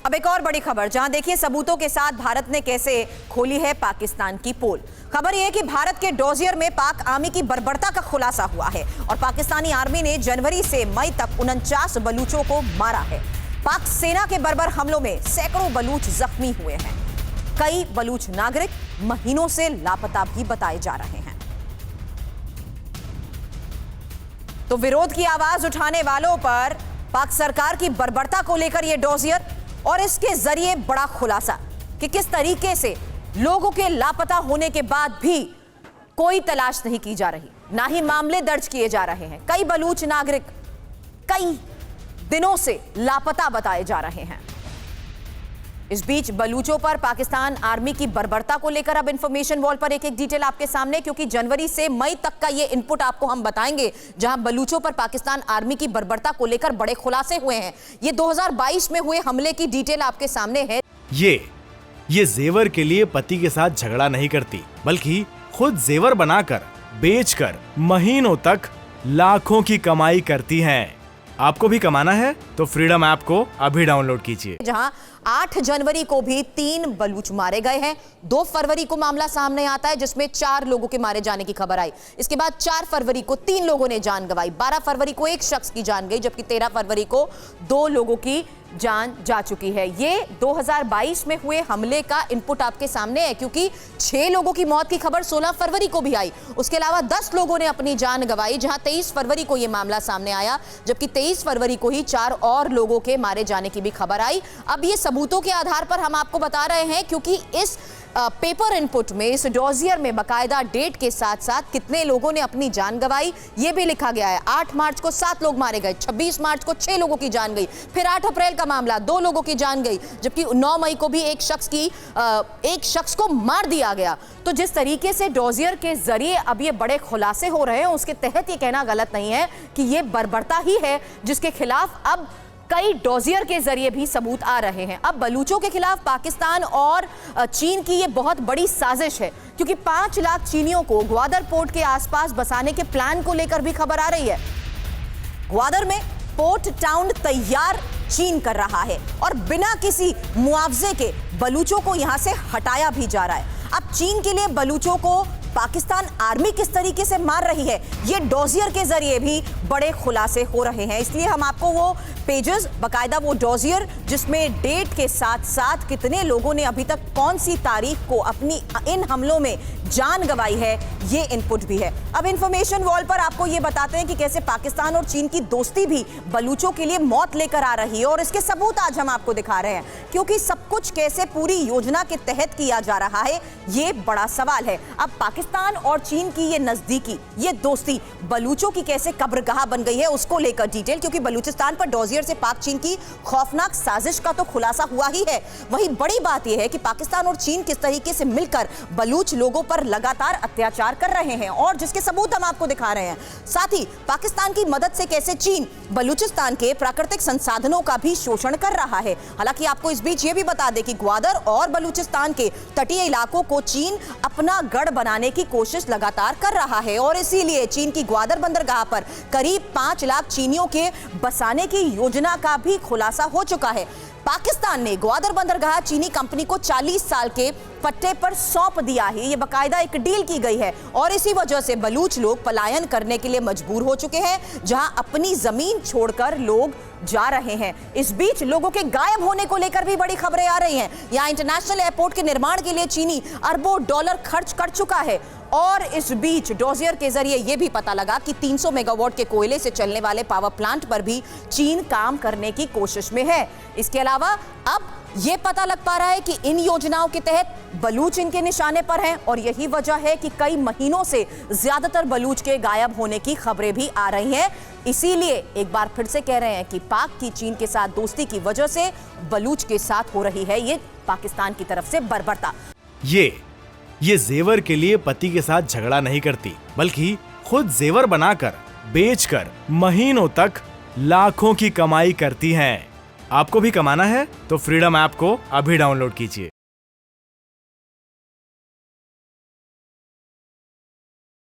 अब एक और बड़ी खबर, जहां देखिए सबूतों के साथ भारत ने कैसे खोली है पाकिस्तान की पोल। खबर यह है कि भारत के डोजियर में पाक आर्मी की बर्बरता का खुलासा हुआ है और पाकिस्तानी आर्मी ने जनवरी से मई तक 49 बलूचों को मारा है। पाक सेना के बर्बर हमलों में सैकड़ों बलूच जख्मी हुए हैं। कई बलूच नागरिक महीनों से लापता भी बताए जा रहे हैं। तो विरोध की आवाज उठाने वालों पर पाक सरकार की बर्बरता को लेकर यह डोजियर और इसके जरिए बड़ा खुलासा कि किस तरीके से लोगों के लापता होने के बाद भी कोई तलाश नहीं की जा रही, ना ही मामले दर्ज किए जा रहे हैं। कई बलूच नागरिक कई दिनों से लापता बताए जा रहे हैं। इस बीच बलूचों पर पाकिस्तान आर्मी की बर्बरता को लेकर अब इंफॉर्मेशन वॉल पर एक एक डिटेल आपके सामने, क्योंकि जनवरी से मई तक का ये इनपुट आपको हम बताएंगे, जहां बलूचों पर पाकिस्तान आर्मी की बर्बरता को लेकर बड़े खुलासे हुए हैं। ये 2022 में हुए हमले की डिटेल आपके सामने है। ये जेवर के लिए पति के साथ झगड़ा नहीं करती, बल्कि खुद जेवर बनाकर बेचकर महीनों तक लाखों की कमाई करती हैं। आपको भी कमाना है तो फ्रीडम ऐप को अभी डाउनलोड कीजिए। जहां 8 जनवरी को भी 3 बलूच मारे गए हैं। 2 फरवरी को मामला सामने आता है जिसमें 4 लोगों के मारे जाने की खबर आई। इसके बाद 4 फरवरी को 3 लोगों ने जान गंवाई। 12 फरवरी को 1 शख्स की जान गई, जबकि 13 फरवरी को 2 लोगों की जान जा चुकी है। ये 2022 में हुए हमले का इनपुट आपके सामने है, क्योंकि 6 लोगों की मौत की खबर 16 फरवरी को भी आई। उसके अलावा 10 लोगों ने अपनी जान गंवाई, जहां 23 फरवरी को यह मामला सामने आया, जबकि 23 फरवरी को ही 4 और लोगों के मारे जाने की भी खबर आई। अब ये सबूतों के आधार पर हम आपको बता रहे हैं, क्योंकि इस पेपर इनपुट में, इस डोजियर में बाकायदा डेट के साथ साथ कितने लोगों ने अपनी जान गंवाई ये भी लिखा गया है। 8 मार्च को 7 लोग मारे गए, 26 मार्च को 6 लोगों की जान गई, फिर 8 अप्रैल का मामला 2 लोगों की जान गई, जबकि 9 मई को भी एक शख्स को मार दिया गया। तो जिस तरीके से डोजियर के जरिए अब ये बड़े खुलासे हो रहे हैं, उसके तहत ये कहना गलत नहीं है कि ये बर्बरता ही है जिसके खिलाफ अब कई डोजियर के जरिए भी सबूत आ रहे हैं। अब बलूचों के खिलाफ पाकिस्तान और चीन की ये बहुत बड़ी साजिश है, क्योंकि 5 लाख चीनियों को ग्वादर पोर्ट के आसपास बसाने के प्लान को लेकर भी खबर आ रही है। ग्वादर में पोर्ट टाउन तैयार चीन कर रहा है और बिना किसी मुआवजे के बलूचों को यहां से हटाया भी जा रहा है। अब चीन के लिए बलूचों को पाकिस्तान आर्मी किस तरीके से मार रही है, ये डोजियर के जरिए भी बड़े खुलासे हो रहे हैं। इसलिए हम आपको वो पेजेस, बाकायदा वो डोजियर जिसमें डेट के साथ साथ कितने लोगों ने अभी तक कौन सी तारीख को अपनी इन हमलों में जान गंवाई है, ये इनपुट भी है। अब इंफॉर्मेशन वॉल पर आपको ये बताते हैं कि कैसे पाकिस्तान और चीन की दोस्ती भी बलूचों के लिए मौत लेकर आ रही है, और इसके सबूत आज हम आपको दिखा रहे हैं। क्योंकि सब कुछ कैसे पूरी योजना के तहत किया जा रहा है, ये बड़ा सवाल है। अब पाकिस्तान और चीन की ये नजदीकी, ये दोस्ती बलूचों की कैसे कब्रगाह बन गई है, उसको लेकर डिटेल, क्योंकि बलूचिस्तान पर डोजियर से पाक चीन की खौफनाक साजिश का तो खुलासा हुआ ही है। वही बड़ी बात यह है कि पाकिस्तान और चीन किस तरीके से मिलकर बलूच लोगों पर लगातार अत्याचार कर रहे हैं, और जिसके सबूत हम आपको दिखा रहे हैं। साथ ही पाकिस्तान की मदद से कैसे चीन बलूचिस्तान के प्राकृतिक संसाधनों का भी शोषण कर रहा है। हालांकि आपको इस बीच यह भी बता दें कि ग्वादर और बलूचिस्तान के तटीय इलाकों को चीन अपना गढ़ बनाने की कोशिश लगातार कर रहा है, और इसीलिए चीन की ग्वादर बंदरगाह पर करीब 5 लाख चीनियों के बसाने की योजना का भी खुलासा हो चुका है। पाकिस्तान ने ग्वादर बंदरगाह चीनी कंपनी को 40 साल के पट्टे पर सौंप दिया है। ये बाकायदा एक डील की गई है, और इसी वजह से बलूच लोग पलायन करने के लिए मजबूर हो चुके हैं, जहां अपनी जमीन छोड़कर लोग जा रहे हैं। इस बीच लोगों के गायब होने को लेकर भी बड़ी खबरें आ रही हैं। यहां इंटरनेशनल एयरपोर्ट के निर्माण के लिए चीनी अरबों डॉलर खर्च कर चुका है, और इस बीच डोजियर के जरिए यह भी पता लगा कि 300 मेगावाट के कोयले से चलने वाले पावर प्लांट पर भी चीन काम करने की कोशिश में है। इसके अलावा अब यह पता लग पा रहा है कि इन योजनाओं के तहत बलूच इनके निशाने पर हैं, और यही वजह है कि कई महीनों से ज्यादातर बलूच के गायब होने की खबरें भी आ रही हैं। इसीलिए एक बार फिर से कह रहे हैं कि पाक की चीन के साथ दोस्ती की वजह से बलूच के साथ हो रही है ये पाकिस्तान की तरफ से बर्बरता। ये जेवर के लिए पति के साथ झगड़ा नहीं करती, बल्कि खुद जेवर बनाकर बेचकर महीनों तक लाखों की कमाई करती हैं। आपको भी कमाना है तो फ्रीडम ऐप को अभी डाउनलोड कीजिए।